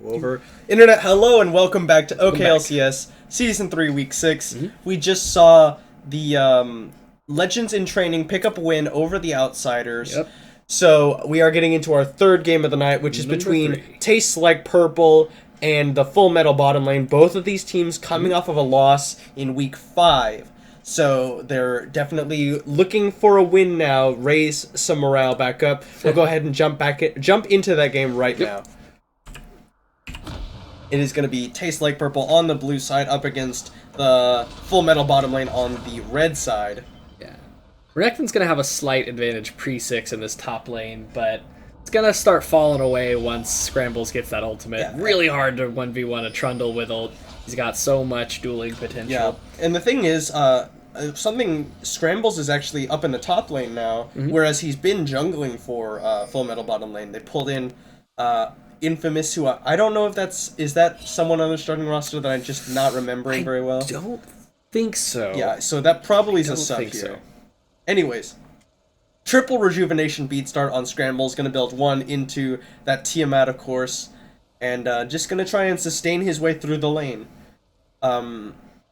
over internet. Hello and welcome back to OKLCS Season 3 Week 6. We just saw the Legends in Training pick up a win over the Outsiders. So we are getting into our third game of the night, which is between Tastes Like Purple and the Full Metal bottom lane. Both of these teams coming off of a loss in Week 5. So they're definitely looking for a win now, raise some morale back up. We'll go ahead and jump into that game right now. It is going to be Taste Like Purple on the blue side up against the Full Metal bottom lane on the red side. Yeah. Renekton's going to have a slight advantage pre-6 in this top lane, but it's going to start falling away once Scrambles gets that ultimate. Yeah. Really hard to 1v1 a Trundle with ult. He's got so much dueling potential. Yeah, and the thing is, Scrambles is actually up in the top lane now, whereas he's been jungling for Full Metal bottom lane. They pulled in Infamous, who I don't know if is that someone on the starting roster that I'm just not remembering very well. I don't think so. Yeah, so that probably is a sub here. So. Anyways, triple rejuvenation beat start on Scrambles, going to build one into that Tiamat, of course, and just going to try and sustain his way through the lane.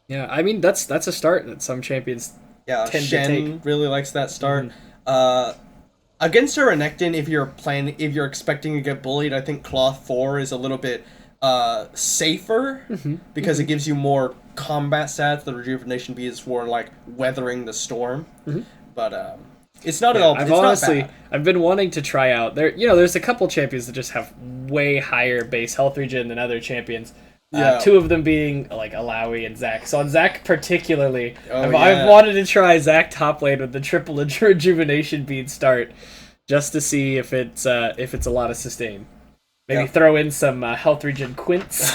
Yeah, I mean that's a start that some champions tend to take. Really likes that start. Against a Renekton, if you're expecting to get bullied, I think Cloth 4 is a little bit safer because it gives you more combat stats. The rejuvenation bead is for like weathering the storm, but it's not at all. I've been wanting to try out there. There's a couple champions that just have way higher base health regen than other champions. Two of them being like Alawi and Zac. So on Zac particularly, I've wanted to try Zac top lane with the triple rejuvenation bead start, just to see if it's a lot of sustain. Maybe throw in some health regen quints,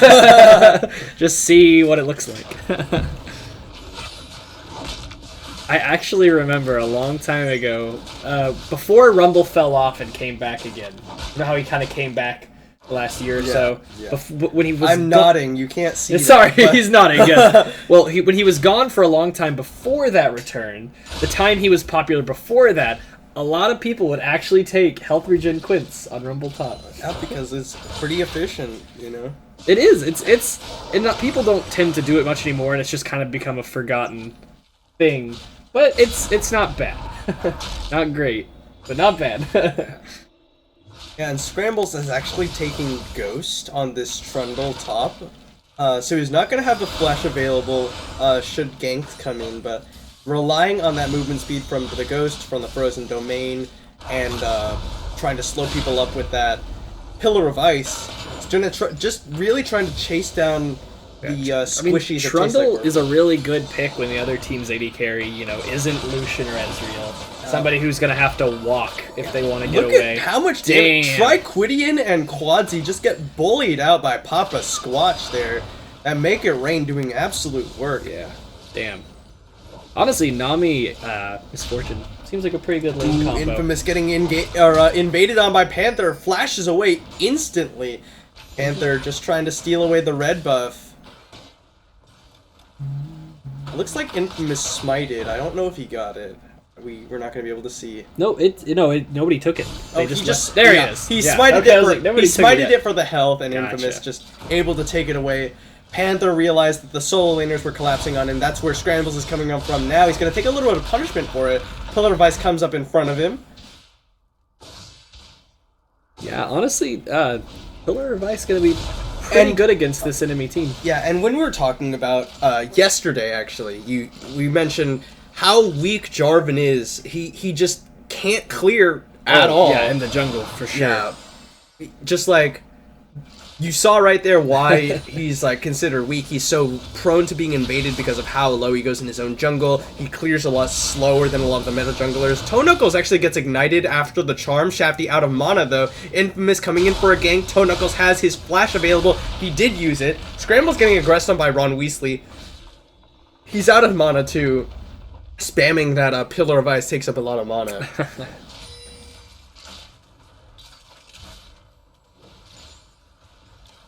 just see what it looks like. I actually remember a long time ago, before Rumble fell off and came back again. You know how he kind of came back last year or so. When he was nodding, you can't see. Sorry, he's nodding. Yes. Well, when he was gone for a long time before that return, the time he was popular before that, a lot of people would actually take health regen quints on Rumble top. Yeah, because it's pretty efficient, It is. People don't tend to do it much anymore, and it's just kind of become a forgotten thing. But it's not bad. Not great, but not bad. Yeah, and Scrambles is actually taking Ghost on this Trundle top. So he's not going to have the flash available should ganks come in, but relying on that movement speed from the Ghost, from the Frozen Domain, and trying to slow people up with that Pillar of Ice, just really trying to chase down the squishies. Trundle is a really good pick when the other team's AD carry, isn't Lucian or Ezreal. Somebody who's going to have to walk if they want to get away. Look at how much damage. Triquidian and Quadzi just get bullied out by Papa Squatch there. And Make It Rain doing absolute work. Yeah, damn. Honestly, Nami Misfortune seems like a pretty good lane combo. Infamous getting invaded on by Panther, flashes away instantly. Panther just trying to steal away the red buff. Looks like Infamous smited. I don't know if he got it. We're not going to be able to see. No, nobody took it. They he is. He smited it for the health, and Infamous just able to take it away. Panther realized that the solo laners were collapsing on him. That's where Scrambles is coming up from now. He's going to take a little bit of punishment for it. Pillar of Ice comes up in front of him. Yeah, honestly, Pillar of Ice is going to be pretty good against this enemy team. Yeah, and when we were talking about yesterday, actually, we mentioned how weak Jarvan is. He just can't clear at all. Yeah, in the jungle, for sure. Yeah. Just like, you saw right there why he's considered weak. He's so prone to being invaded because of how low he goes in his own jungle. He clears a lot slower than a lot of the meta junglers. Toe Knuckles actually gets ignited after the charm. Shafty out of mana though. Infamous coming in for a gank. Toe Knuckles has his flash available. He did use it. Scramble's getting aggressed on by Ron Weasley. He's out of mana too. Spamming that Pillar of Ice takes up a lot of mana.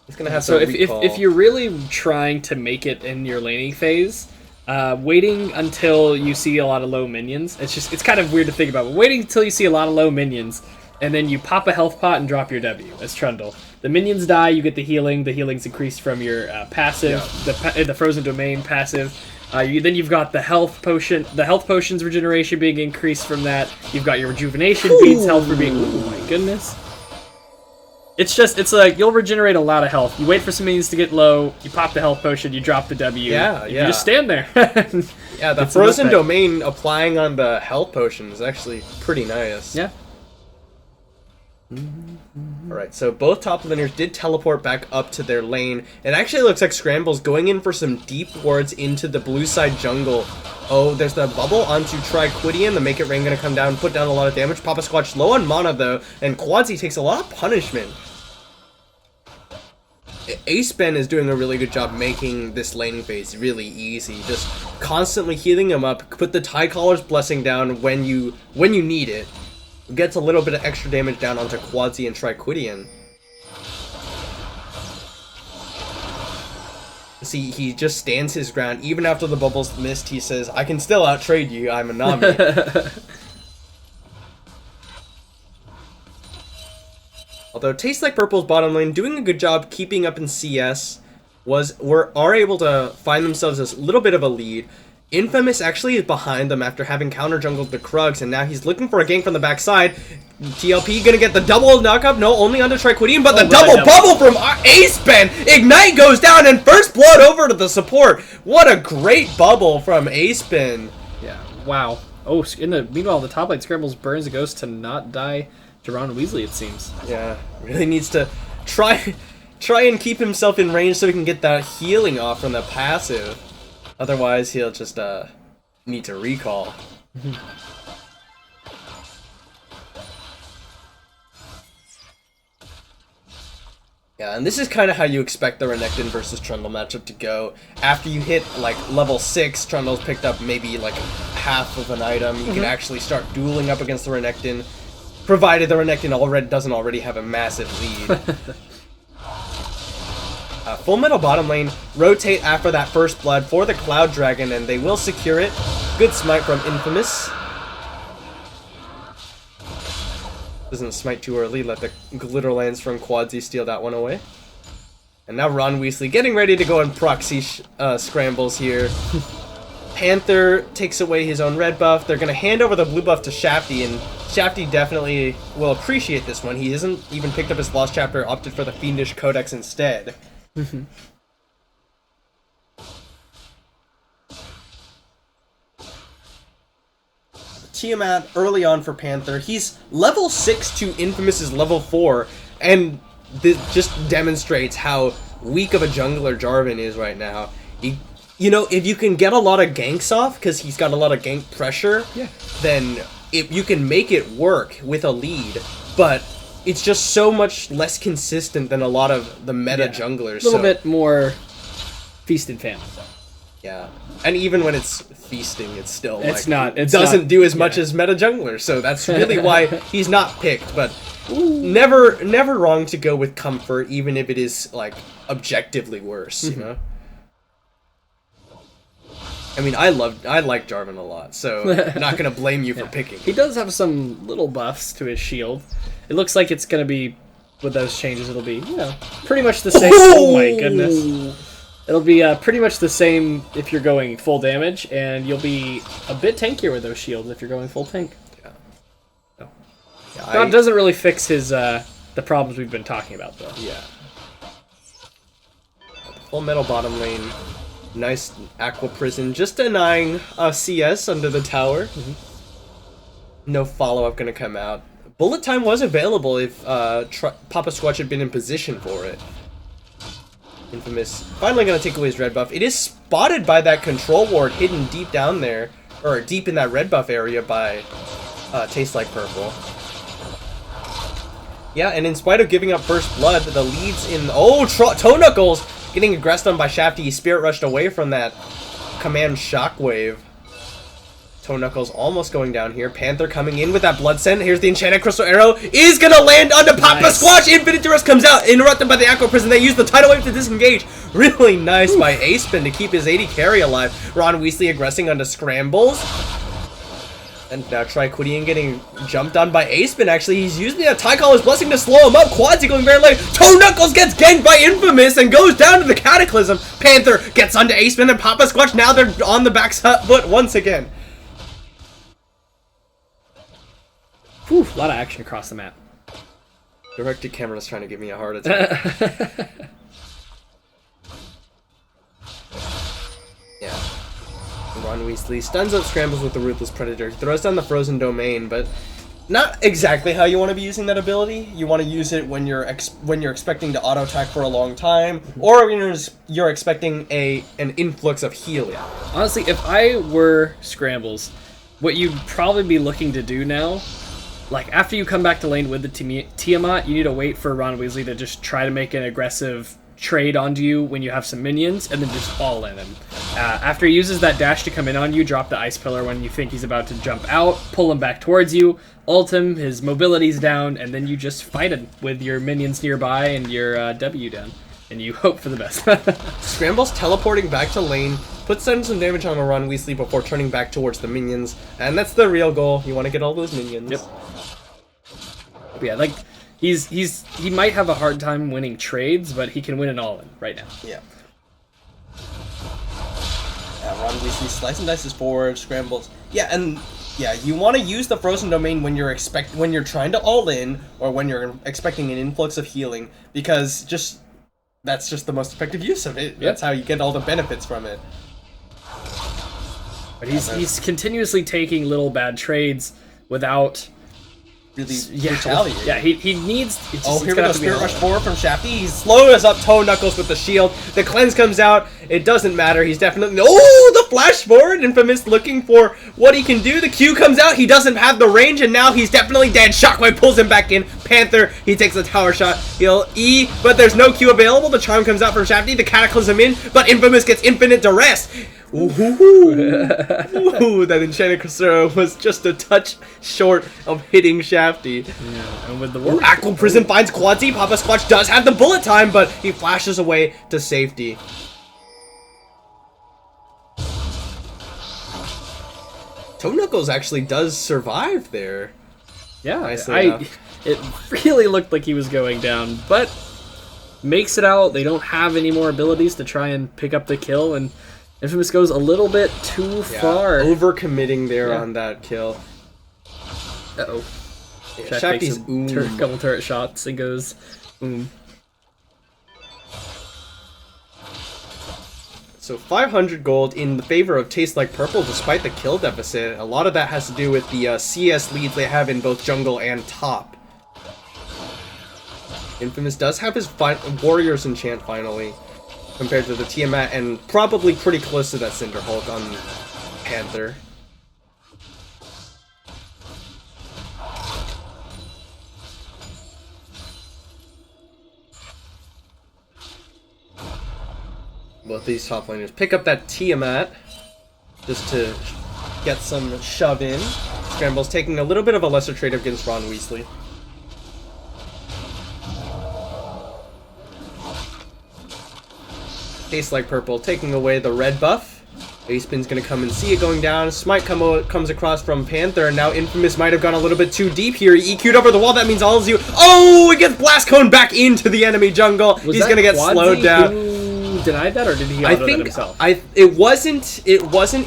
It's gonna have if you're really trying to make it in your laning phase, waiting until you see a lot of low minions. It's kind of weird to think about, but waiting until you see a lot of low minions and then you pop a health pot and drop your W as Trundle. The minions die, you get the healing. The healing's increased from your passive, the Frozen Domain passive. Then you've got the health potion, the health potions regeneration being increased from that. You've got your rejuvenation beads health for being. Oh my goodness! It's like you'll regenerate a lot of health. You wait for some minions to get low, you pop the health potion, you drop the W. Yeah. You just stand there. Yeah, the Frozen Domain applying on the health potion is actually pretty nice. Yeah. Alright, so both top laners did teleport back up to their lane. It actually looks like Scramble's going in for some deep wards into the blue side jungle. Oh, there's the bubble onto Triquidian. The Make It Rain gonna come down and put down a lot of damage. Papa Squatch low on mana though, and Quadzi takes a lot of punishment. Ace Ben is doing a really good job making this laning phase really easy. Just constantly healing him up, put the Tie Caller's Blessing down when you need it. Gets a little bit of extra damage down onto Quadzi and Triquidian. See, he just stands his ground. Even after the bubbles missed, he says, I can still outtrade you, I'm a Nami. Although Tastes Like Purple's bottom lane doing a good job keeping up in CS are able to find themselves a little bit of a lead. Infamous actually is behind them after having counter jungled the Krugs, and now he's looking for a gank from the backside. TLP gonna get the double knockup, no, only onto Triquidian, but the double bubble from Ace Ben! Ignite goes down, and first blood over to the support! What a great bubble from Ace Ben! Yeah, wow. Oh, meanwhile, the top lane Scrambles burns a ghost to not die to Ron Weasley, it seems. Yeah, really needs to try and keep himself in range so he can get that healing off from the passive. Otherwise, he'll just need to recall. Yeah, and this is kind of how you expect the Renekton versus Trundle matchup to go. After you hit, like, level 6, Trundle's picked up maybe, like, half of an item. You can actually start dueling up against the Renekton, provided the Renekton doesn't already have a massive lead. Full Metal bottom lane rotate after that first blood for the Cloud Dragon, and they will secure it. Good smite from Infamous. Doesn't smite too early, let the Glitter Lance from Quadzi steal that one away. And now Ron Weasley getting ready to go and proxy Scrambles here. Panther takes away his own red buff. They're going to hand over the blue buff to Shafty, and Shafty definitely will appreciate this one. He hasn't even picked up his Lost Chapter, opted for the Fiendish Codex instead. Tiamat early on for Panther. He's level 6 to Infamous's level 4, and this just demonstrates how weak of a jungler Jarvan is right now. You know, if you can get a lot of ganks off, because he's got a lot of gank pressure, then you can make it work with a lead, but it's just so much less consistent than a lot of the meta junglers. A little bit more feast and famine. Yeah, and even when it's feasting, it's still it doesn't do as much as meta junglers. So that's really why he's not picked. But never wrong to go with comfort, even if it is like objectively worse. You know. I mean, I like Jarvan a lot, so I'm not gonna blame you for picking. He does have some little buffs to his shield. It looks like it's gonna be, with those changes, it'll be, you know, pretty much the same. Oh my goodness. It'll be pretty much the same if you're going full damage, and you'll be a bit tankier with those shields if you're going full tank. Yeah. So. That doesn't really fix his the problems we've been talking about, though. Yeah. Full Metal bottom lane. Nice Aqua Prison, just denying CS under the tower. No follow-up gonna come out. Bullet time was available if Papa Squatch had been in position for it. Infamous finally gonna take away his red buff. It is spotted by that control ward hidden deep down there, or deep in that red buff area by Tastes Like Purple. Yeah, and in spite of giving up first blood, the leads in... Oh, Toe Knuckles getting aggressed on by Shafty. He Spirit Rushed away from that command Shockwave. Toe Knuckles almost going down here. Panther coming in with that Blood Scent. Here's the Enchanted Crystal Arrow. Is going to land onto Papa Squatch. Infinite Duress comes out, interrupted by the Aqua Prison. They use the Tidal Wave to disengage. Really nice by Ace Ben to keep his AD carry alive. Ron Weasley aggressing onto Scrambles. And now Triquidian getting jumped on by Aceman. Actually, he's using a Tie Caller's Blessing to slow him up. Quadzy going very late. Toe Knuckles gets ganked by Infamous and goes down to the Cataclysm. Panther gets onto Aceman and Papa Squatch. Now they're on the back foot once again. Whew, a lot of action across the map. Directed camera's trying to give me a heart attack. Yeah. Ron Weasley stuns up Scrambles with the Ruthless Predator, throws down the Frozen Domain, but not exactly how you want to be using that ability. You want to use it when you're expecting to auto attack for a long time, or when you're expecting an influx of healing. Honestly, if I were Scrambles, what you'd probably be looking to do now, like after you come back to lane with the Tiamat, you need to wait for Ron Weasley to just try to make an aggressive trade onto you when you have some minions, and then just all in him. After he uses that dash to come in on you, drop the Ice Pillar when you think he's about to jump out, pull him back towards you, ult him, his mobility's down, and then you just fight him with your minions nearby and your W down. And you hope for the best. Scrambles teleporting back to lane, puts down some damage on Ron Weasley before turning back towards the minions, and that's the real goal. You want to get all those minions. Yep. Yeah, like, he might have a hard time winning trades, but he can win it all in right now. Yeah. Ron Weasley slice and dices forward, Scrambles. Yeah, and yeah, you want to use the Frozen Domain when you're trying to all in, or when you're expecting an influx of healing, because that's just the most effective use of it. Yep. That's how you get all the benefits from it. But he's continuously taking little bad trades without really retaliate. Yeah, he needs. Here we go, Spirit Rush 4 from Shafty. He slows up Toe Knuckles with the shield. The cleanse comes out. It doesn't matter. He's definitely... Oh, the flash forward. Infamous looking for what he can do. The Q comes out. He doesn't have the range, and now he's definitely dead. Shockwave pulls him back in. Panther, he takes a tower shot. He'll E, but there's no Q available. The charm comes out from Shafty. The Cataclysm in, but Infamous gets infinite duress. Ooh, that Enchanted Cressero was just a touch short of hitting Shafty. Yeah, and with the Aqua Prison finds Quadzy. Papa Squatch does have the bullet time, but he flashes away to safety. Toe Knuckles actually does survive there. Yeah, it really looked like he was going down, but makes it out. They don't have any more abilities to try and pick up the kill, and Infamous goes a little bit too far. Overcommitting there on that kill. Uh-oh. Yeah, Shafty's couple turret shots and goes So 500 gold in the favor of Tastes Like Purple despite the kill deficit. A lot of that has to do with the CS leads they have in both jungle and top. Infamous does have his Warriors enchant finally, compared to the Tiamat, and probably pretty close to that Cinder Hulk on Panther. Both these top laners pick up that Tiamat just to get some shove in. Scramble's taking a little bit of a lesser trade against Ron Weasley. Tastes Like Purple taking away the red buff. Aceman's gonna come and see it going down. Smite comes across from Panther, and now Infamous might have gone a little bit too deep here. He EQ'd over the wall. That means all of you. Oh, he gets Blast Cone back into the enemy jungle. He's gonna get slowed down. Denied that, or did he auto that himself? It wasn't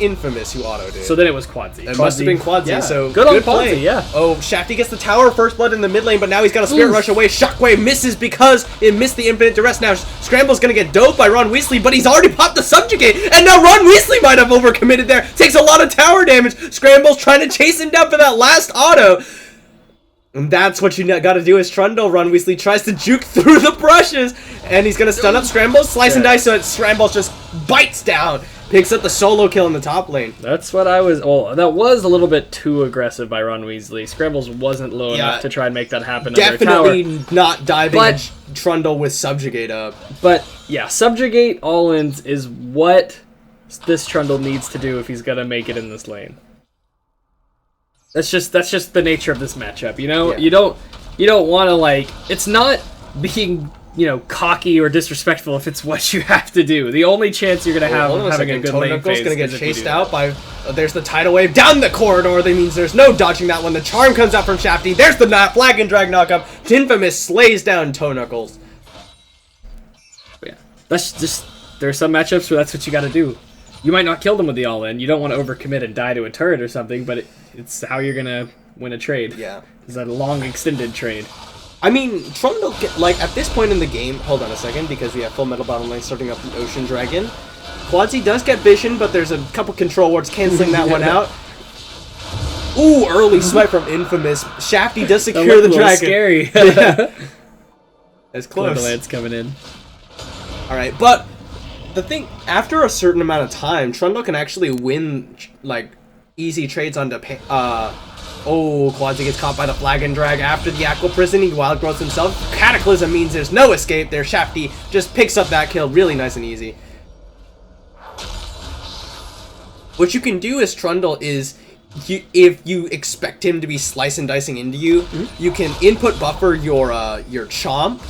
Infamous who autoed it. So then it was Quadzy. It must have been Quadzy. Yeah. So good on Quadzy, yeah. Oh, Shafty gets the tower first blood in the mid lane, but now he's got a Spirit Rush away. Shockwave misses because it missed the infinite duress. Now Scramble's gonna get doped by Ron Weasley, but he's already popped the Subjugate, and now Ron Weasley might have overcommitted there. Takes a lot of tower damage. Scramble's trying to chase him down for that last auto. And that's what you gotta do as Trundle. Ron Weasley tries to juke through the brushes, and he's gonna stun up Scramble, slice and dice, so Scramble just bites down, picks up the solo kill in the top lane. That's what I was... Well, that was a little bit too aggressive by Ron Weasley. Scrambles wasn't low enough to try and make that happen. Definitely not diving Trundle with Subjugate up. But, yeah, Subjugate all-ins is what this Trundle needs to do if he's gonna make it in this lane. That's just the nature of this matchup, you know? Yeah. You don't want to, like... It's not being cocky or disrespectful if it's what you have to do. The only chance you're going to have of having a good lane phase going to get chased out by... there's the tidal wave down the corridor. That means there's no dodging that one. The charm comes out from Shafty. There's the flag and drag knockup. Infamous slays down Toe Knuckles. Yeah, that's just... There are some matchups where that's what you got to do. You might not kill them with the all-in. You don't want to overcommit and die to a turret or something, but it's how you're going to win a trade. Yeah. It's a long, extended trade. I mean, Trundle, like, at this point in the game, hold on a second, because we have Full Metal Bottom Lane starting up the Ocean Dragon. Quadzi does get vision, but there's a couple control wards canceling that one out. Ooh, early swipe from Infamous. Shafty does secure the dragon. Scary. Yeah. It's close. Borderlands coming in. Alright, but the thing, after a certain amount of time, Trundle can actually win, like, easy trades onto... Quadzi gets caught by the flag and drag after the Aqua Prison. He wild growths himself. Cataclysm means there's no escape there. Shafty just picks up that kill really nice and easy. What you can do as Trundle is, if you expect him to be slice and dicing into you, you can input buffer your chomp,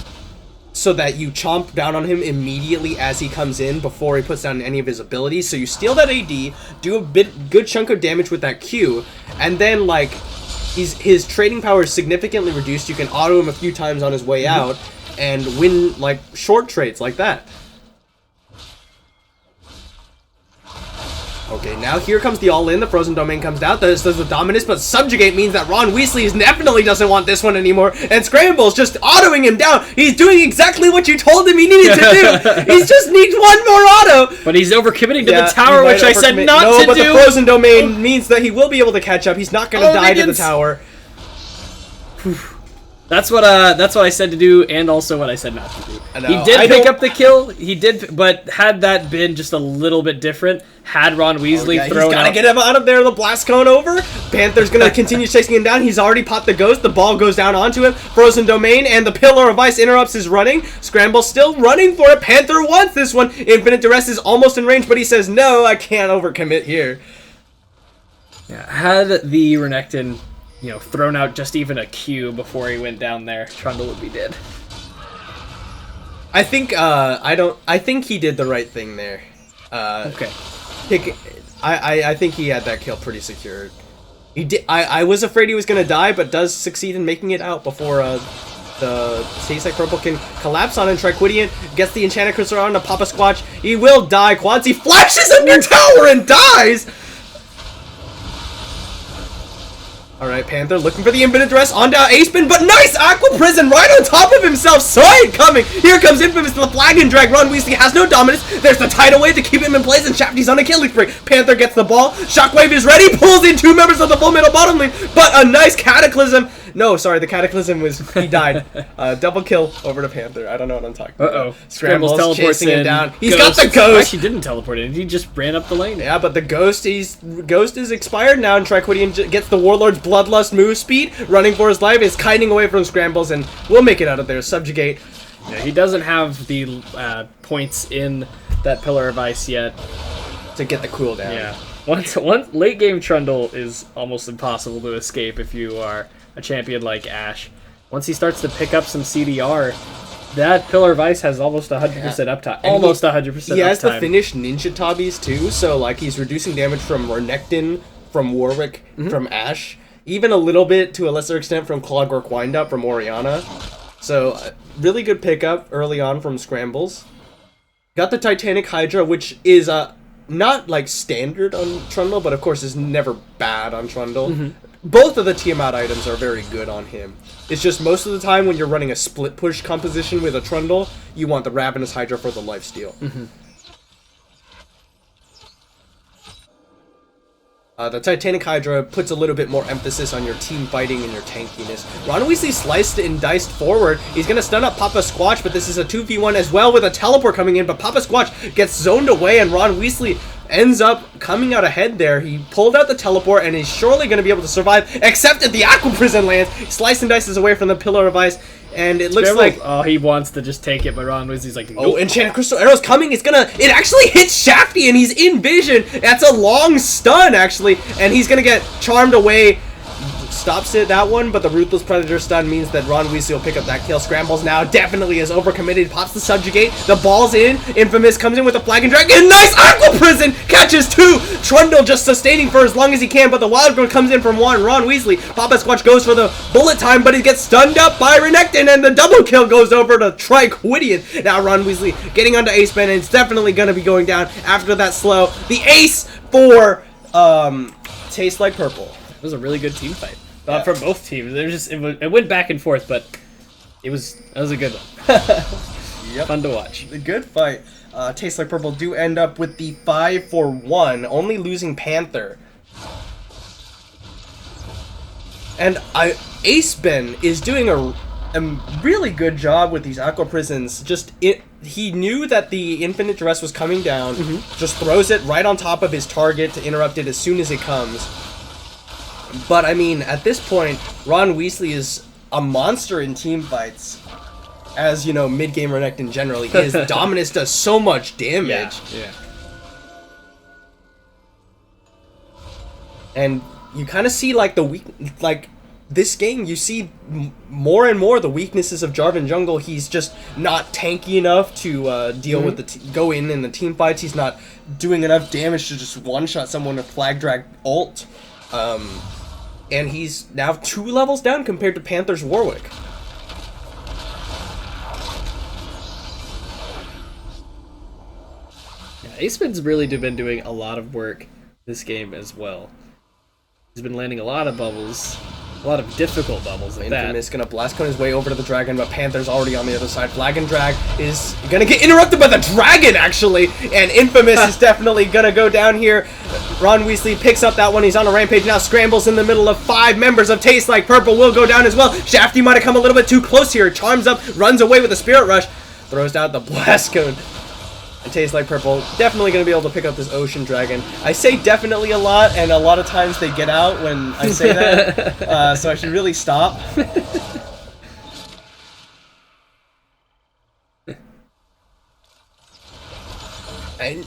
so that you chomp down on him immediately as he comes in before he puts down any of his abilities. So you steal that AD, do a good chunk of damage with that Q, and then like his trading power is significantly reduced. You can auto him a few times on his way out and win like short trades like that. Okay, now here comes the all-in. The Frozen Domain comes out. This does the Dominus, but Subjugate means that Ron Weasley definitely doesn't want this one anymore. And Scramble's just autoing him down. He's doing exactly what you told him he needed to do. He just needs one more auto. But he's overcommitting to the tower, which I said not to do. No, but the Frozen Domain means that he will be able to catch up. He's not going to die to the tower. That's what I said to do, and also what I said not to do. He did pick up the kill. He did, but had that been just a little bit different, had Ron Weasley thrown he's gotta get him out of there. The blast cone over. Panther's gonna continue chasing him down. He's already popped the ghost. The ball goes down onto him. Frozen Domain and the Pillar of Ice interrupts his running. Scramble still running for it. Panther wants this one. Infinite Duress is almost in range, but he says no. I can't overcommit here. Yeah, had the Renekton, thrown out just even a Q before he went down there, Trundle would be dead. I think I think he did the right thing there. Okay. I think he had that kill pretty secured. He did. I was afraid he was gonna die, but does succeed in making it out before the Stay-Side Purple can collapse on him. Triquidian gets the Enchanted Crystal on to Papa Squatch. He will die. Quadzi flashes under tower and dies. Alright, Panther looking for the Infinite Duress on down Ace-Spin, but nice Aqua Prison right on top of himself. Saw it coming. Here comes Infamous to the flag and drag. Ron Weasley has no dominance. There's the tidal wave to keep him in place, and Shafty's on a killing spree. Panther gets the ball. Shockwave is ready. Pulls in two members of the Full Metal Bottom Lane, but a nice Cataclysm. No, sorry, the Cataclysm he died. Double kill over to Panther. I don't know what I'm talking about. Scrambles chasing him down. He's got the ghost. Actually didn't teleport in. He just ran up the lane. Yeah, but the ghost is expired now, and Triquidian gets the Warlord's Bloodlust move speed, running for his life, is kiting away from Scrambles, and will make it out of there. Subjugate. Yeah, he doesn't have the points in that Pillar of Ice yet to get the cooldown. Yeah. Once late game Trundle is almost impossible to escape if you are a champion like Ashe. Once he starts to pick up some CDR, that Pillar of Ice has almost 100% uptime. Almost 100% uptime. He has the finished Ninja Tabis too, so like he's reducing damage from Renekton, from Warwick, from Ashe, even a little bit to a lesser extent from Clockwork Windup from Orianna. So really good pickup early on from Scrambles. Got the Titanic Hydra, which is not like standard on Trundle, but of course is never bad on Trundle. Both of the Tiamat items are very good on him. It's just most of the time when you're running a split push composition with a Trundle, you want the Ravenous Hydra for the lifesteal. The Titanic Hydra puts a little bit more emphasis on your team fighting and your tankiness. Ron Weasley sliced and diced forward. He's going to stun up Papa Squatch, but this is a 2v1 as well with a teleport coming in, but Papa Squatch gets zoned away, and Ron Weasley ends up coming out ahead there. He pulled out the teleport, and he's surely going to be able to survive, except at the Aqua Prison lands. Slice and dices away from the Pillar of Ice, and it looks like... Oh, he wants to just take it, but Ron Weasley's like... Nope. Oh, Enchanted Crystal Arrow's coming. It actually hits Shafty, and he's in vision. That's a long stun, actually, and he's going to get charmed away. stops it, that one, but the Ruthless Predator stun means that Ron Weasley will pick up that kill. Scrambles now, definitely is overcommitted, pops the Subjugate, the ball's in, Infamous comes in with a Flag and Dragon, nice Aqua Prison, catches 2, Trundle just sustaining for as long as he can, but the Wild Growth comes in from 1, Ron Weasley, Papa Squatch goes for the bullet time, but he gets stunned up by Renekton, and the double kill goes over to Triquidian. Now Ron Weasley getting onto Ace Ben, and it's definitely going to be going down after that slow. The ace for, Tastes Like Purple. It was a really good team fight. For both teams. It went back and forth, but that was a good one. Yep. Fun to watch. A good fight. Tastes Like Purple do end up with the 5-for-1, only losing Panther. And Ace Ben is doing a really good job with these Aqua Prisons. He knew that the Infinite Duress was coming down, just throws it right on top of his target to interrupt it as soon as it comes. But, I mean, at this point, Ron Weasley is a monster in team fights. As, you know, mid-game Renekton generally is. Dominus does so much damage. Yeah. And you kind of see, like, this game, you see more and more the weaknesses of Jarvan Jungle. He's just not tanky enough to deal with go in the team fights. He's not doing enough damage to just one-shot someone with Flag Drag ult. And he's now 2 levels down compared to Panther's Warwick. Yeah, Ace Ben's really been doing a lot of work this game as well. He's been landing a lot of bubbles. A lot of difficult bubbles at that. Infamous gonna blast cone his way over to the dragon, but Panther's already on the other side. Flag and Drag is gonna get interrupted by the dragon, actually, and Infamous is definitely gonna go down here. Ron Weasley picks up that one. He's on a rampage now. Scrambles in the middle of 5 members of Taste Like Purple. Will go down as well. Shafty might have come a little bit too close here. Charms up, runs away with a Spirit Rush, throws out the blast cone. And Tastes Like Purple, definitely going to be able to pick up this Ocean Dragon. I say definitely a lot, and a lot of times they get out when I say that, so I should really stop.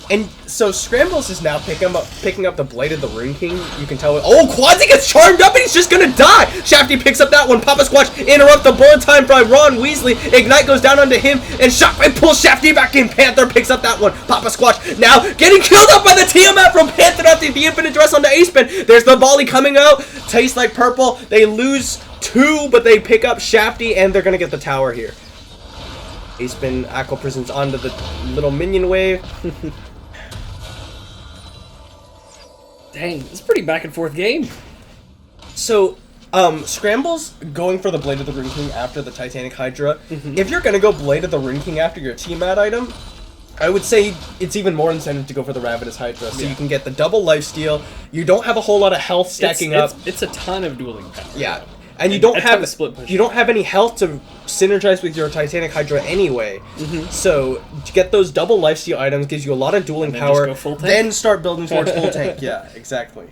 And so Scrambles is now picking up the Blade of the Rune King. You can tell. Oh, Quadzi gets charmed up and he's just gonna die. Shafty picks up that one. Papa Squatch interrupt the bullet time by Ron Weasley. Ignite goes down onto him and Shockwave pulls Shafty back in. Panther picks up that one. Papa Squatch now getting killed up by the Tiamat from Panther after the Infinite Dress onto Ace Ben. There's the volley coming out. Tastes Like Purple. They lose 2, but they pick up Shafty and they're gonna get the tower here. Ace Ben Aqua Prisons onto the little minion wave. Dang, it's a pretty back and forth game. So, Scrambles going for the Blade of the Rune King after the Titanic Hydra. If you're gonna go Blade of the Rune King after your Tiamat item, I would say it's even more incentive to go for the Ravenous Hydra. So you can get the double lifesteal. You don't have a whole lot of health stacking up. It's a ton of dueling power. Yeah. And you don't have any health to synergize with your Titanic Hydra anyway. So to get those double lifesteal items gives you a lot of dueling power. Then start building towards full tank. Yeah, exactly.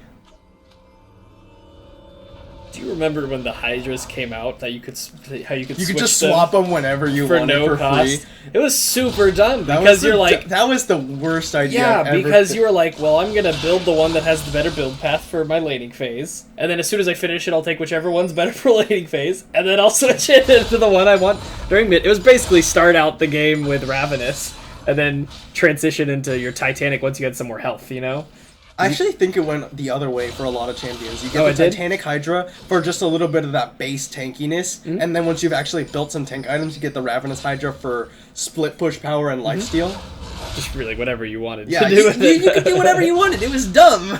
Do you remember when the Hydras came out that you could just swap them whenever you wanted for free? It was super dumb because you're like, that was the worst idea. Yeah, because you were like, well, I'm gonna build the one that has the better build path for my laning phase, and then as soon as I finish it, I'll take whichever one's better for laning phase, and then I'll switch it into the one I want during mid. It was basically start out the game with Ravenous, and then transition into your Titanic once you had some more health, you know? I actually think it went the other way for a lot of champions. You get the Titanic Hydra for just a little bit of that base tankiness, and then once you've actually built some tank items, you get the Ravenous Hydra for split push power and lifesteal. Just really whatever you wanted to do with it. You could do whatever you wanted. It was dumb.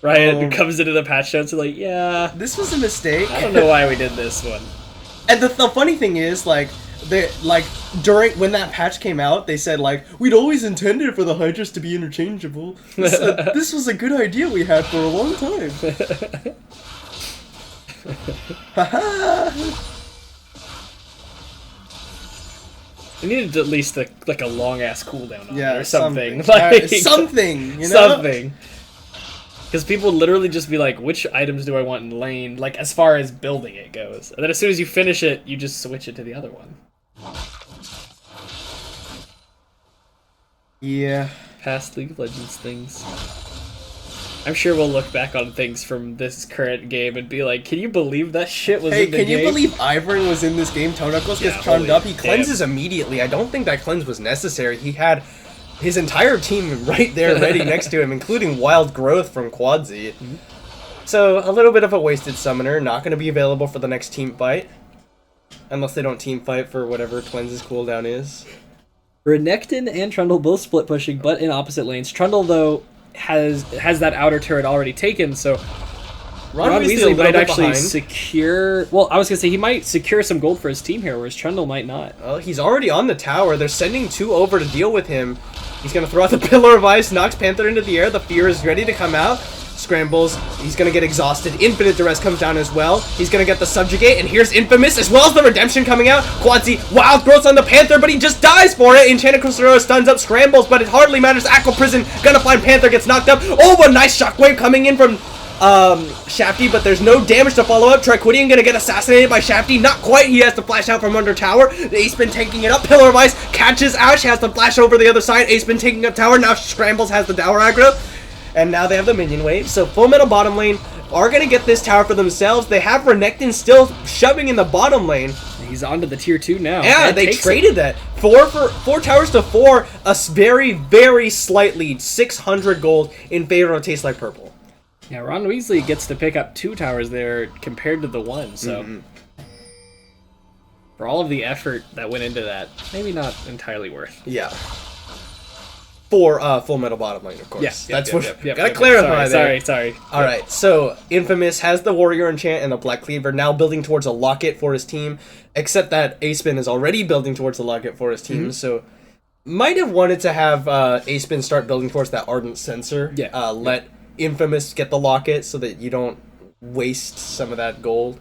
Ryan comes into the patch notes and like, yeah, this was a mistake. I don't know why we did this one. And the funny thing is, like, when that patch came out, they said, like, we'd always intended for the Hydras to be interchangeable. This was a good idea we had for a long time. We needed at least like a long ass cooldown on it or something. Something, you know? Something. Because people would literally just be like, which items do I want in lane, like as far as building it goes. And then as soon as you finish it, you just switch it to the other one. Yeah. Past League of Legends things. I'm sure we'll look back on things from this current game and be like, can you believe that shit was in the game? Hey, can you believe Ivern was in this game? Toe Knuckles gets charmed up. He cleanses immediately. I don't think that cleanse was necessary. He had his entire team right there ready next to him, including Wild Growth from Quadzi. So, a little bit of a wasted summoner. Not going to be available for the next team fight. Unless they don't team fight for whatever Cleanse's cooldown is. Renekton and Trundle both split pushing, but in opposite lanes. Trundle, though, has that outer turret already taken, so Ron Weasley might actually secure... Well, I was going to say, he might secure some gold for his team here, whereas Trundle might not. Well, he's already on the tower. They're sending 2 over to deal with him. He's going to throw out the Pillar of Ice, knocks Panther into the air. The Fear is ready to come out. Scrambles. He's going to get exhausted. Infinite Duress comes down as well. He's going to get the Subjugate, and here's Infamous, as well as the Redemption coming out. Quadzi, Wild Growth on the Panther, but he just dies for it. Enchanted Crusader stuns up Scrambles, but it hardly matters. Aqua Prison, gonna find Panther, gets knocked up. Oh, a nice Shockwave coming in from Shafty, but there's no damage to follow up. Triquidian gonna get assassinated by Shafty. Not quite. He has to flash out from under tower. The Ace-Spin taking it up. Pillar of Ice catches Ash, has to flash over the other side. Ace-Spin taking up tower. Now Scrambles has the tower aggro. And now they have the minion wave. So Full Metal bottom lane are going to get this tower for themselves. They have Renekton still shoving in the bottom lane. He's onto the tier 2 now. Yeah, they traded that. 4 towers to 4. A very, very slight lead. 600 gold in favor of Tastes Like Purple. Yeah, Ron Weasley gets to pick up 2 towers there compared to the 1. So for all of the effort that went into that, maybe not entirely worth. Yeah. For Full Metal bottom lane, of course. Yes, that's what. Gotta clarify there. Sorry. All right, so Infamous has the Warrior Enchant and the Black Cleaver, now building towards a Locket for his team. Except that Ace-Spin is already building towards the Locket for his team, so might have wanted to have Ace-Spin start building towards that Ardent Sensor. Yeah. Let Infamous get the Locket so that you don't waste some of that gold.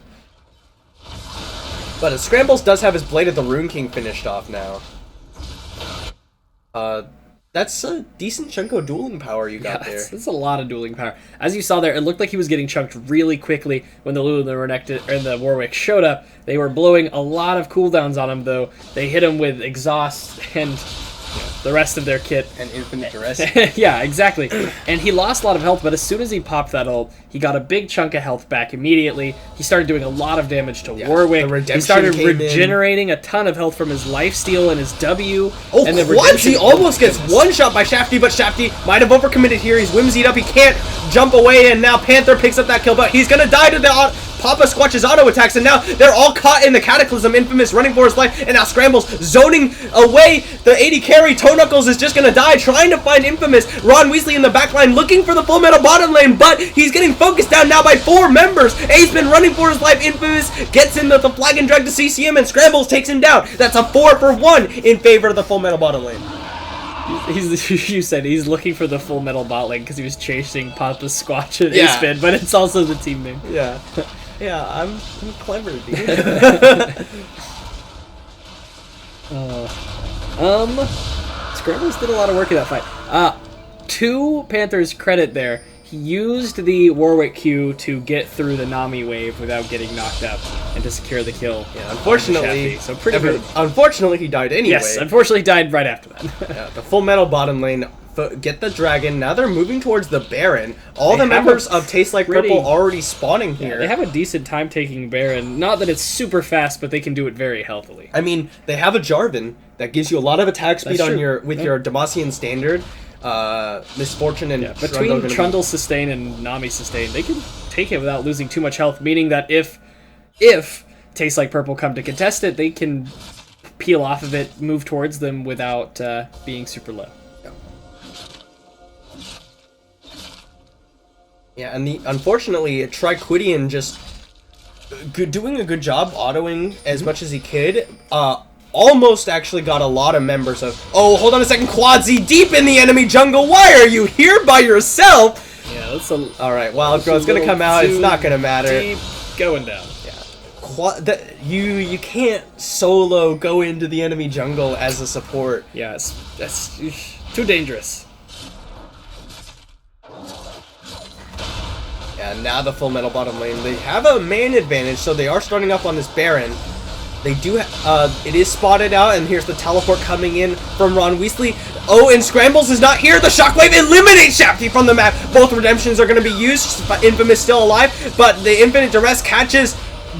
But Scrambles does have his Blade of the Rune King finished off now. That's a decent chunk of dueling power you got there. That's a lot of dueling power. As you saw there, it looked like he was getting chunked really quickly when the Lulu and the Renekton and the Warwick showed up. They were blowing a lot of cooldowns on him, though. They hit him with Exhaust and the rest of their kit. And Infinite Duress. Yeah, exactly. And he lost a lot of health, but as soon as he popped that ult, he got a big chunk of health back immediately. He started doing a lot of damage to Warwick. He started regenerating a ton of health from his lifesteal and his W. Oh, and the Quadzi almost gets one-shot by Shafty, but Shafty might have overcommitted here. He's whimsied up. He can't jump away, and now Panther picks up that kill, but he's going to die to the Papa Squatch's auto attacks, and now they're all caught in the Cataclysm. Infamous running for his life, and now Scrambles zoning away the 80 carry. Toe Knuckles is just gonna die, trying to find Infamous. Ron Weasley in the back line looking for the Full Metal bottom lane, but he's getting focused down now by 4 members. Ace-Spin running for his life. Infamous gets in the flag and drag to CCM, and Scrambles takes him down. That's a 4-for-1 in favor of the Full Metal bottom lane. You said he's looking for the Full Metal bot lane because he was chasing Papa Squatch and Ace-Spin, but it's also the team name. Yeah. Yeah, I'm clever, dude. Scrambles did a lot of work in that fight. To Panther's credit there, he used the Warwick Q to get through the Nami wave without getting knocked up and to secure the kill. Yeah, unfortunately, so pretty good. Unfortunately, he died anyway. Yes, unfortunately, he died right after that. Yeah, the Full Metal bottom lane. Get the dragon. Now they're moving towards the Baron. All the members of Taste Like Purple already spawning here. Yeah, they have a decent time taking Baron. Not that it's super fast, but they can do it very healthily. I mean, they have a Jarvan that gives you a lot of attack speed on your your Demacian standard. Misfortune and between Trundle sustain and Nami sustain, they can take it without losing too much health. Meaning that if Taste Like Purple come to contest it, they can peel off of it, move towards them without being super low. Yeah, and unfortunately, Triquidian just doing a good job autoing as much as he could. Almost actually got a lot of members of... Oh, hold on a second. Quadzi deep in the enemy jungle. Why are you here by yourself? Yeah, that's a... Alright, Wild Growth's gonna come out. It's not gonna matter. Deep going down. Yeah. You can't solo go into the enemy jungle as a support. Yeah, that's too dangerous. And now the Full Metal bottom lane. They have a main advantage, so they are starting up on this Baron. They do, it is spotted out, and here's the teleport coming in from Ron Weasley. Oh, and Scrambles is not here. The Shockwave eliminates Shafty from the map. Both redemptions are going to be used. Infamous still alive, but the Infinite Duress catches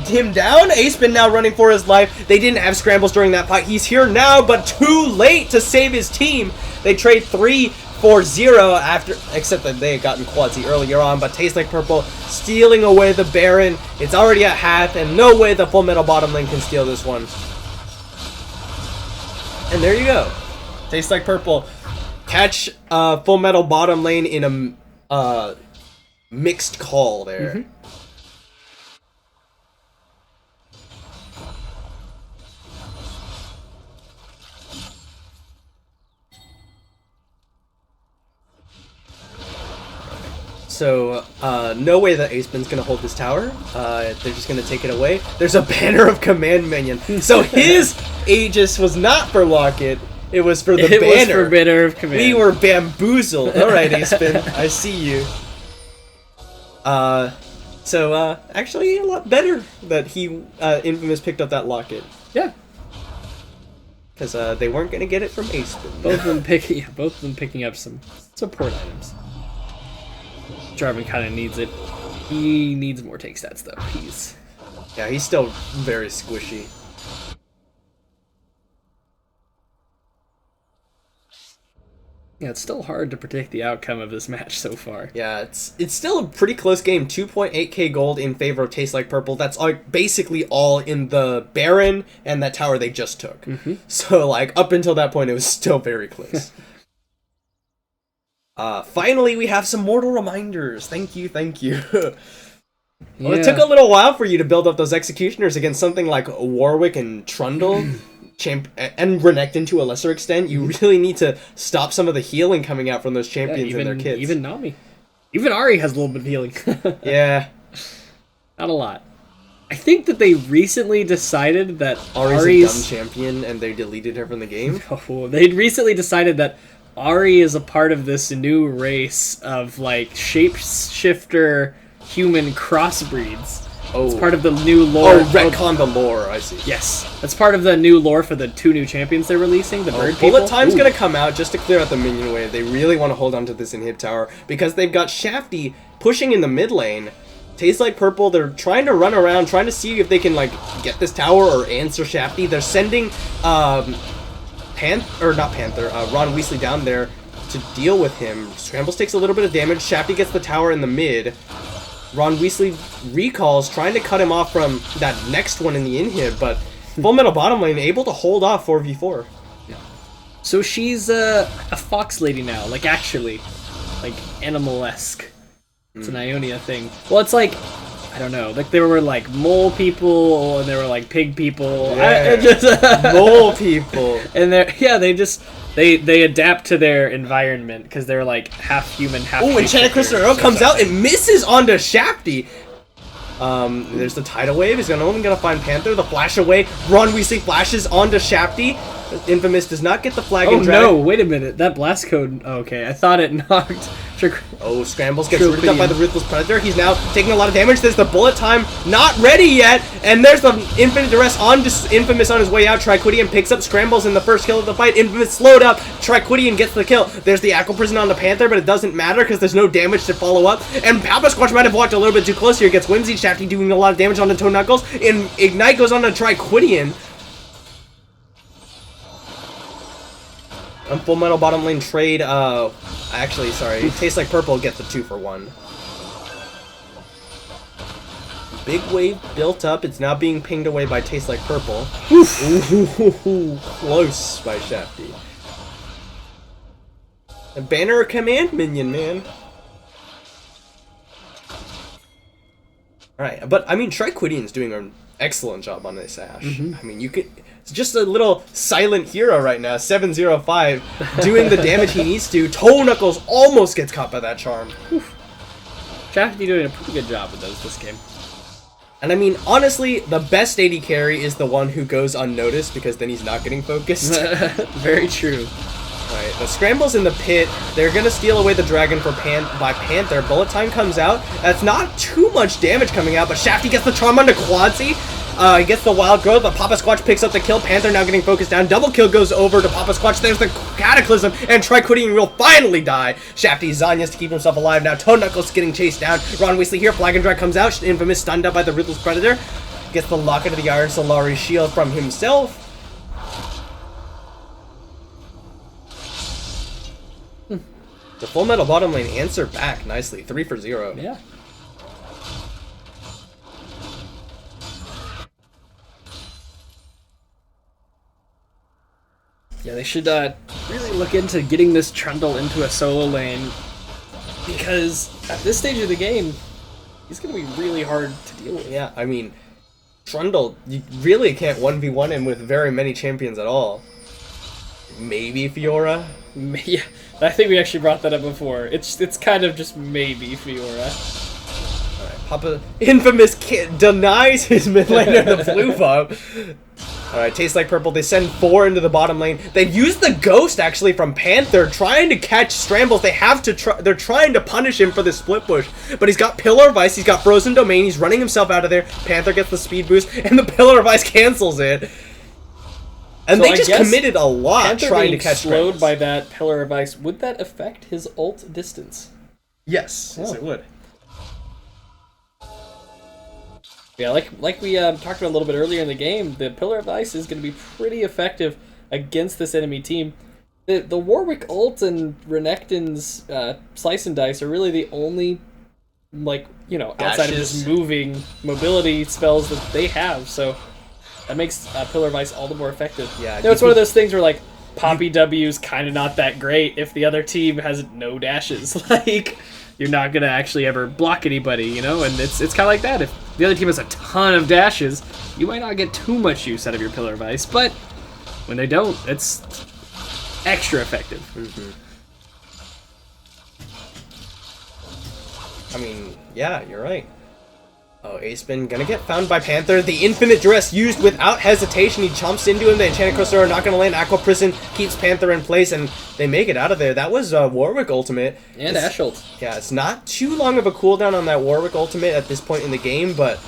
him down. Aceman now running for his life. They didn't have Scrambles during that fight. He's here now, but too late to save his team. They trade 3-4-0 after, except that they had gotten Quadzy earlier on, but Tastes Like Purple stealing away the Baron. It's already at half, and no way the Full Metal bottom lane can steal this one. And there you go. Tastes Like Purple catch Full Metal bottom lane in a mixed call there. Mm-hmm. So, no way that Aceman's gonna hold this tower. They're just gonna take it away. There's a banner of command minion. So his Aegis was not for Locket. It was for the banner. It was for banner of command. We were bamboozled. All right, Aceman, I see you. So actually a lot better that he, Infamous picked up that Locket. Yeah. Because they weren't gonna get it from Aceman. Both of them picking up some support items. Jarvan kind of needs it. He needs more take stats though. Yeah, he's still very squishy. Yeah, it's still hard to predict the outcome of this match so far. Yeah, it's still a pretty close game. 2.8k gold in favor of Tastes Like Purple. That's like basically all in the Baron and that tower they just took. Mm-hmm. So like up until that point, it was still very close. Finally, we have some Mortal Reminders. Thank you, thank you. Well, it took a little while for you to build up those Executioners against something like Warwick and Trundle, and Renekton to a lesser extent. You really need to stop some of the healing coming out from those champions and their kids. Even Nami. Even Ahri has a little bit of healing. Yeah. Not a lot. I think that they recently decided that Ahri's a dumb champion, and they deleted her from the game. Oh, they'd recently decided that Ahri is a part of this new race of like shapeshifter human crossbreeds. Oh. It's part of the new lore. Oh, retcon the lore, I see. Yes. That's part of the new lore for the 2 new champions they're releasing, the bird people. Bullet Time's gonna come out just to clear out the minion wave. They really want to hold on to this inhib tower because they've got Shafty pushing in the mid lane. Tastes Like Purple, they're trying to run around, trying to see if they can like get this tower or answer Shafty. They're sending Ron Weasley down there to deal with him. Scrambles takes a little bit of damage. Shafty gets the tower in the mid. Ron Weasley recalls, trying to cut him off from that next one in the inhib, but Full Metal bottom lane able to hold off 4v4. Yeah. So she's a fox lady now, like actually, like animal-esque. It's an Ionia thing. Well, it's like, I don't know, like there were like mole people and there were like pig people. Yeah. Mole people. And they adapt to their environment because they're like half human, half. Oh, and Enchanted Arrow comes out and misses onto Shafty. There's the tidal wave. He's only gonna find Panther. The flash away. Ron Weasley flashes onto Shafty. Infamous does not get the flag and drag. Oh no! Wait a minute. That blast code. Okay, I thought it knocked. Oh, Scrambles gets rooted up by the Ruthless Predator. He's now taking a lot of damage. There's the Bullet Time, not ready yet, and there's the Infinite Duress on Infamous on his way out. Triquidian picks up Scrambles in the first kill of the fight. Infamous slowed up. Triquidian gets the kill. There's the Aqua Prison on the Panther, but it doesn't matter because there's no damage to follow up. And Papa Squatch might have walked a little bit too close here. Gets Whimsy. Shafty doing a lot of damage on the Toe Knuckles, and Ignite goes on to Triquidian. Full Metal bottom lane trade, actually, sorry, Tastes Like Purple gets the 2-for-1. Big wave built up, it's now being pinged away by Tastes Like Purple. Ooh, close by Shafty. A banner command minion, man. Alright, but I mean, Triquidian's doing an excellent job on this Ash. I mean, you could. It's just a little silent hero right now, 705, doing the damage he needs to. Toe Knuckles almost gets caught by that charm. Shafty doing a pretty good job with those this game. And I mean, honestly, the best AD carry is the one who goes unnoticed because then he's not getting focused. Very true. Alright, the Scrambles in the pit. They're going to steal away the dragon by Panther. Bullet Time comes out. That's not too much damage coming out, but Shafty gets the charm onto Quadzy. He gets the wild growth, but Papa Squatch picks up the kill. Panther now getting focused down. Double kill goes over to Papa Squatch. There's the Cataclysm, and Triquidian will finally die. Shafty Zanya's to keep himself alive now. Toe Knuckles getting chased down. Ron Weasley here. Flag and Drag comes out. Infamous stunned up by the Ruthless Predator. Gets the Locket of the Iron Solari shield from himself. The Full Metal bottom lane answer back nicely. 3 for 0. Yeah. Yeah, they should really look into getting this Trundle into a solo lane, because at this stage of the game, he's going to be really hard to deal with. Yeah, I mean, Trundle, you really can't 1v1 him with very many champions at all. Maybe Fiora? Yeah, I think we actually brought that up before. It's kind of just maybe Fiora. Alright, Papa Infamous denies his mid laner the blue buff. Alright, Tastes Like Purple, they send 4 into the bottom lane. They use the Ghost, actually, from Panther, trying to catch Strambles. They're trying to punish him for the split push. But he's got Pillar of Ice, he's got Frozen Domain, he's running himself out of there. Panther gets the speed boost, and the Pillar of Ice cancels it. And so they just committed a lot Panther trying to catch slowed by that Pillar of Ice. Would that affect his ult distance? Yes, yes it would. Yeah, like we talked about a little bit earlier in the game, the Pillar of Ice is going to be pretty effective against this enemy team. The Warwick ult and Renekton's Slice and Dice are really the only, outside of just moving mobility spells that they have, so that makes Pillar of Ice all the more effective. Yeah, it's one of those things where, Poppy W's kind of not that great if the other team has no dashes. You're not going to actually ever block anybody, and it's kind of like that. If the other team has a ton of dashes, you might not get too much use out of your Pillar of Ice, but when they don't, it's extra effective. I mean, yeah, you're right. Oh, Ace-Spin gonna get found by Panther. The Infinite Dress used without hesitation. He chomps into him. The Enchanted Crystal not gonna land. Aqua Prison keeps Panther in place, and they make it out of there. That was Warwick ultimate. And Ash ult. Yeah, it's not too long of a cooldown on that Warwick ultimate at this point in the game, but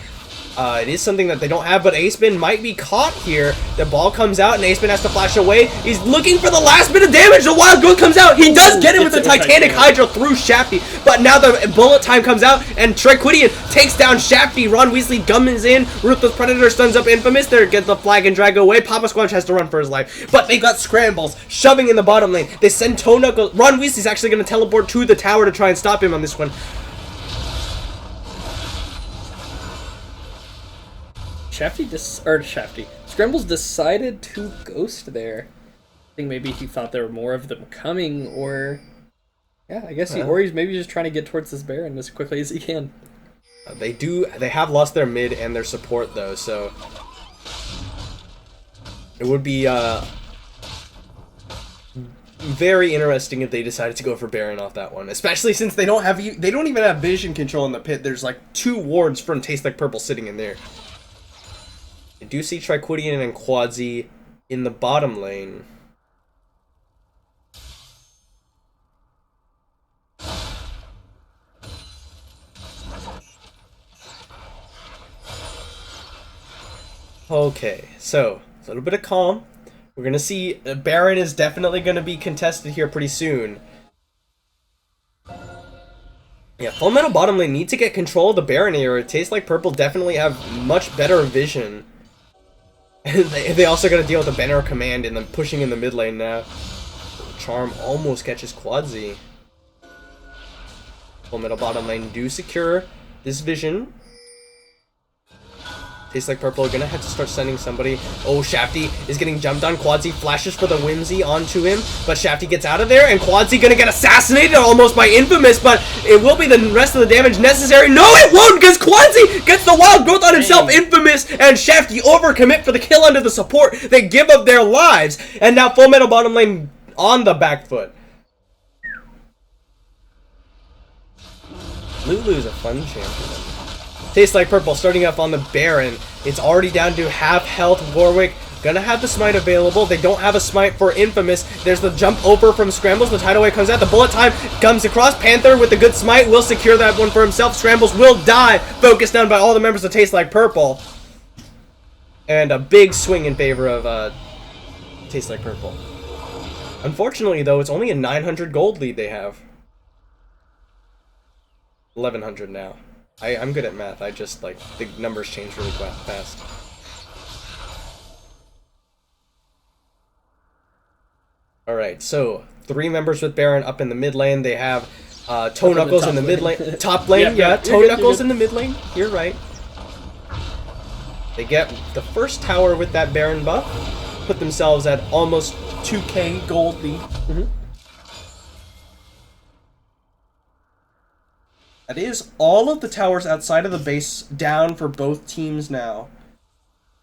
it is something that they don't have. But Ace-Spin might be caught here. The ball comes out, and Ace-Spin has to flash away. He's looking for the last bit of damage. The Wild Growth comes out. He does get it with the Titanic Hydra through Shafty. But now the bullet time comes out, and Triquidian takes down Shafty. Ron Weasley gummins in. Ruthless Predator stuns up Infamous. There gets the flag and drag away. Papa Squatch has to run for his life. But they got Scrambles shoving in the bottom lane. They send Toe Knuckles. Ron Weasley's actually going to teleport to the tower to try and stop him on this one. Scrambles decided to ghost there. I think maybe he thought there were more of them coming, or yeah, I guess he's maybe just trying to get towards this Baron as quickly as he can. They have lost their mid and their support though, so it would be very interesting if they decided to go for Baron off that one, especially since they don't even have vision control in the pit. There's 2 wards from Taste Like Purple sitting in there. I do see Triquidian and Quadzi in the bottom lane. Okay, so a little bit of calm. We're gonna see Baron is definitely gonna be contested here pretty soon. Yeah, Full Metal bottom lane need to get control of the Baron area. It tastes like Purple definitely have much better vision. And they also got to deal with the banner command and then pushing in the mid lane now. Charm almost catches Quadzi. Full Metal bottom lane do secure this vision. Tastes like Purple are gonna have to start sending somebody. Oh, Shafty is getting jumped on. Quadzi flashes for the Whimsy onto him, but Shafty gets out of there, and Quadzi gonna get assassinated almost by Infamous, but it will be the rest of the damage necessary. No, it won't, because Quadzi gets the Wild Growth on himself. Infamous and Shafty overcommit for the kill under the support. They give up their lives, and now Full Metal bottom lane on the back foot. Lulu's a fun champion. Tastes like Purple starting up on the Baron. It's already down to half health. Warwick gonna have the smite available. They don't have a smite for Infamous. There's the jump over from Scrambles. The tidal wave comes out. The bullet time comes across. Panther with the good smite will secure that one for himself. Scrambles will die. Focused down by all the members of Taste Like Purple. And a big swing in favor of Tastes Like Purple. Unfortunately, though, it's only a 900 gold lead they have. 1100 now. I'm good at math. I just, like, the numbers change really fast. Alright, so 3 members with Baron up in the mid lane. They have Toe Knuckles in the mid lane. Top lane, yeah. Toe Knuckles in the mid lane. You're right. They get the first tower with that Baron buff. Put themselves at almost 2k gold lead. That is all of the towers outside of the base down for both teams now.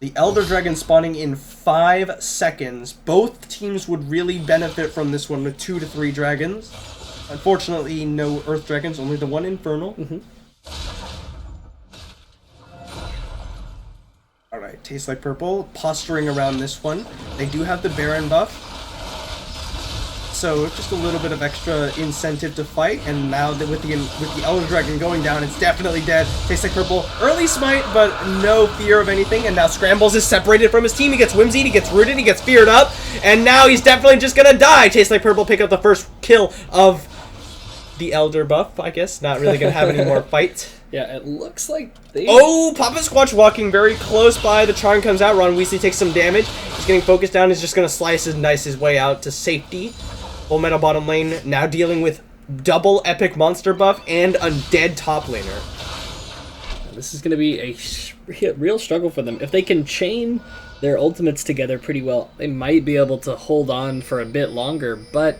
The Elder Dragon spawning in 5 seconds. Both teams would really benefit from this one with 2 to 3 dragons. Unfortunately, no Earth Dragons, only the one Infernal. Alright, Tastes Like Purple, posturing around this one. They do have the Baron buff. So just a little bit of extra incentive to fight, and now that with the Elder Dragon going down, it's definitely dead. Tastes Like Purple, early smite, but no fear of anything, and now Scrambles is separated from his team. He gets whimsied, he gets rooted, he gets feared up, and now he's definitely just gonna die. Tastes Like Purple pick up the first kill of the Elder buff, I guess. Not really gonna have any more fight. Yeah, it looks like they... Oh, Papa Squatch walking very close by. The charm comes out. Ron Weasley takes some damage. He's getting focused down. He's just gonna slice his way out to safety. Full Metal bottom lane now dealing with double epic monster buff and a dead top laner. This is going to be a real struggle for them. If they can chain their ultimates together pretty well, they might be able to hold on for a bit longer, but...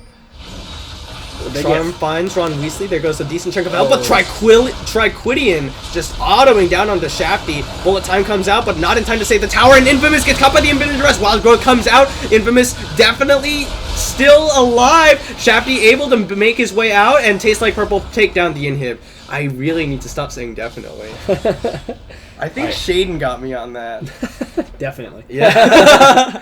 Charm finds Ron Weasley. There goes a decent chunk of health, but Triquidian just autoing down onto Shafty. Bullet time comes out, but not in time to save the tower, and Infamous gets caught by the Infinite Duress. Wild Growth comes out. Infamous definitely still alive. Shafty able to make his way out, and Tastes Like Purple take down the inhib. I really need to stop saying definitely. I think Shaden got me on that. Definitely. Yeah.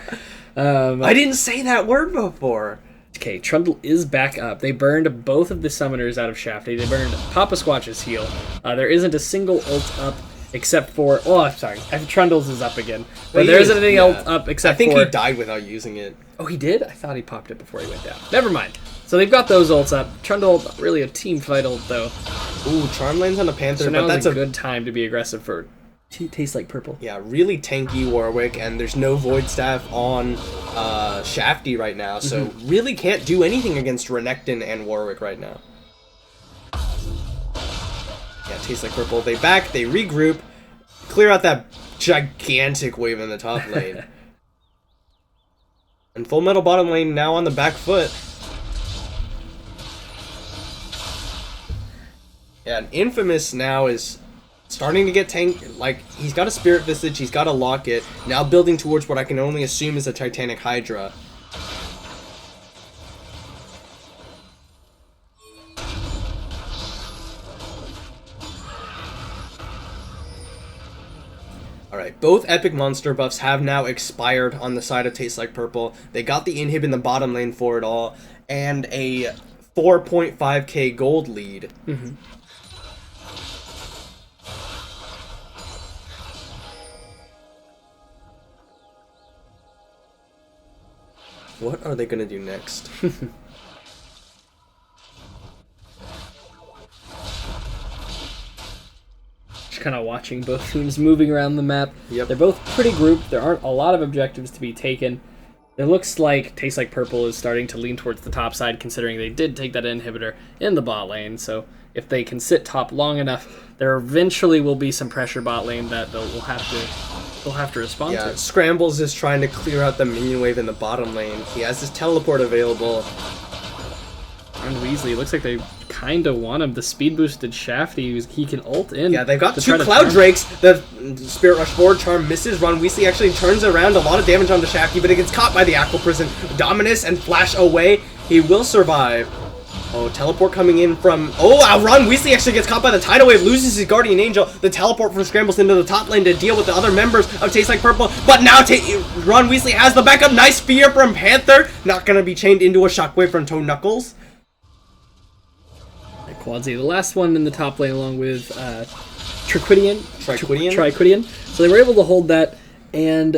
I didn't say that word before. Okay, Trundle is back up. They burned both of the summoners out of Shafty. They burned Papa Squatch's heal. There isn't a single ult up except for... Oh, I'm sorry. Trundle's is up again. But there isn't any ult up except for... I think he died without using it. Oh, he did? I thought he popped it before he went down. Never mind. So they've got those ults up. Trundle, really a team fight ult, though. Ooh, Charm lane's on a Panther, so now but that's a good time to be aggressive for... Tastes Like Purple. Yeah, really tanky Warwick, and there's no Void Staff on Shafty right now, so really can't do anything against Renekton and Warwick right now. Yeah, Tastes Like Purple. They back, they regroup, clear out that gigantic wave in the top lane. And Full Metal bottom lane now on the back foot. Yeah, and Infamous now is... starting to get tanked. Like, he's got a Spirit Visage, he's got a Locket, now building towards what I can only assume is a Titanic Hydra. Alright, both epic monster buffs have now expired on the side of Tastes Like Purple. They got the inhib in the bottom lane for it all, and a 4.5k gold lead. What are they gonna do next? Just kind of watching both teams moving around the map. Yep. They're both pretty grouped. There aren't a lot of objectives to be taken. It looks like Tastes Like Purple is starting to lean towards the top side, considering they did take that inhibitor in the bot lane. So if they can sit top long enough, there eventually will be some pressure bot lane that they'll have to respond to. Scrambles is trying to clear out the minion wave in the bottom lane. He has his teleport available. And Weasley, looks like they kind of want him. The speed boosted Shafty, he can ult in. Yeah, they've got 2 Cloud Drakes. The Spirit Rush forward charm misses. Ron Weasley actually turns around, a lot of damage on the Shafty, but it gets caught by the Aqua Prison. Dominus and Flash away. He will survive. Oh, teleport coming in from... Oh, Ron Weasley actually gets caught by the Tidal Wave, loses his Guardian Angel. The teleport from Scrambles into the top lane to deal with the other members of Tastes Like Purple. But now Ron Weasley has the backup. Nice fear from Panther. Not going to be chained into a Shockwave from Toe Knuckles. Quadzi, the last one in the top lane along with Triquidian. Triquidian? Triquidian. So they were able to hold that, And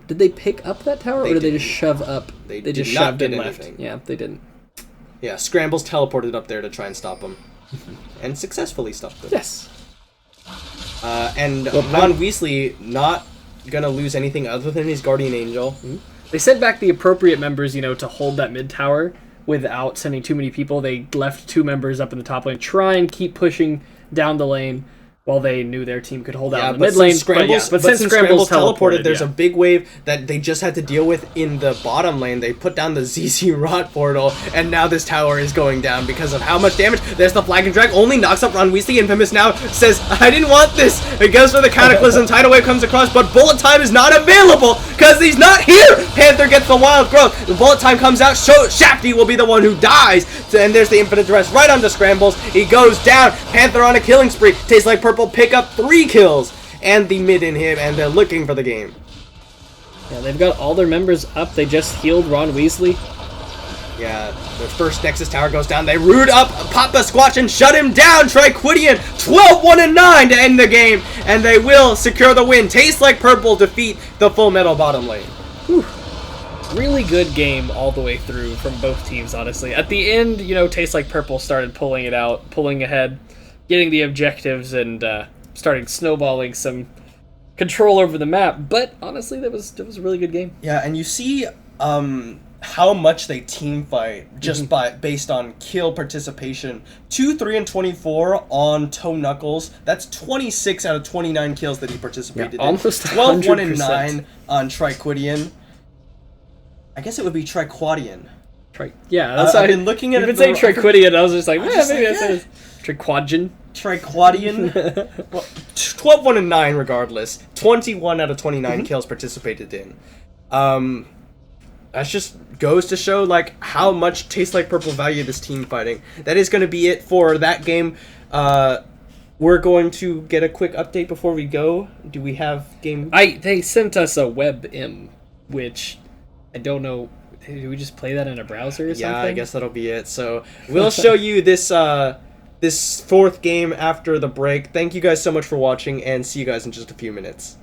did they pick up that tower, or did they just shove up? They just did not shoved get and left. anything. Yeah, they didn't. Yeah, Scrambles teleported up there to try and stop him. And successfully stopped them. Yes. And Ron Weasley not gonna lose anything other than his Guardian Angel. Mm-hmm. They sent back the appropriate members, to hold that mid tower without sending too many people. They left 2 members up in the top lane, try and keep pushing down the lane while they knew their team could hold out in the mid lane. But since Scrambles teleported, there's a big wave that they just had to deal with in the bottom lane. They put down the ZZ Rot portal, and now this tower is going down because of how much damage. There's the Flag and Drag, only knocks up Ron Weasley. Infamous now says, I didn't want this. It goes for the Cataclysm. Tidal Wave comes across, but Bullet Time is not available because he's not here. Panther gets the Wild Growth. The Bullet Time comes out. Shafty will be the one who dies. And there's the Infinite Duress right onto Scrambles. He goes down. Panther on a killing spree. Tastes Like Purple pick up 3 kills and the mid in him, and they're looking for the game. Yeah, they've got all their members up. They just healed Ron Weasley. Yeah, the first Nexus tower goes down. They root up Papa Squatch and shut him down. Triquidian 12-1-9 to end the game, and they will secure the win. Tastes Like Purple defeat the Full Metal bottom lane. Whew. Really good game all the way through from both teams, honestly. At the end, Tastes Like Purple started pulling it out, pulling ahead, getting the objectives, and starting snowballing some control over the map. But honestly, that was a really good game. Yeah, and you see how much they team fight just based on kill participation. 2, 3, and 24 on Toe Knuckles. That's 26 out of 29 kills that he participated in. Almost 12, 1, and 9 on Triquidian. I guess it would be Triquadian. Yeah, that's I've been looking at it. You've been saying Triquidian, I was just like, maybe that's it. Triquadian. Well, 12, 1, and 9 regardless. 21 out of 29 kills participated in. That just goes to show how much Tastes Like Purple value this team fighting. That is going to be it for that game. We're going to get a quick update before we go. Do we have game? They sent us a WebM, which I don't know. Do we just play that in a browser or something? Yeah, I guess that'll be it. So we'll show you this this 4th game after the break. Thank you guys so much for watching, and see you guys in just a few minutes.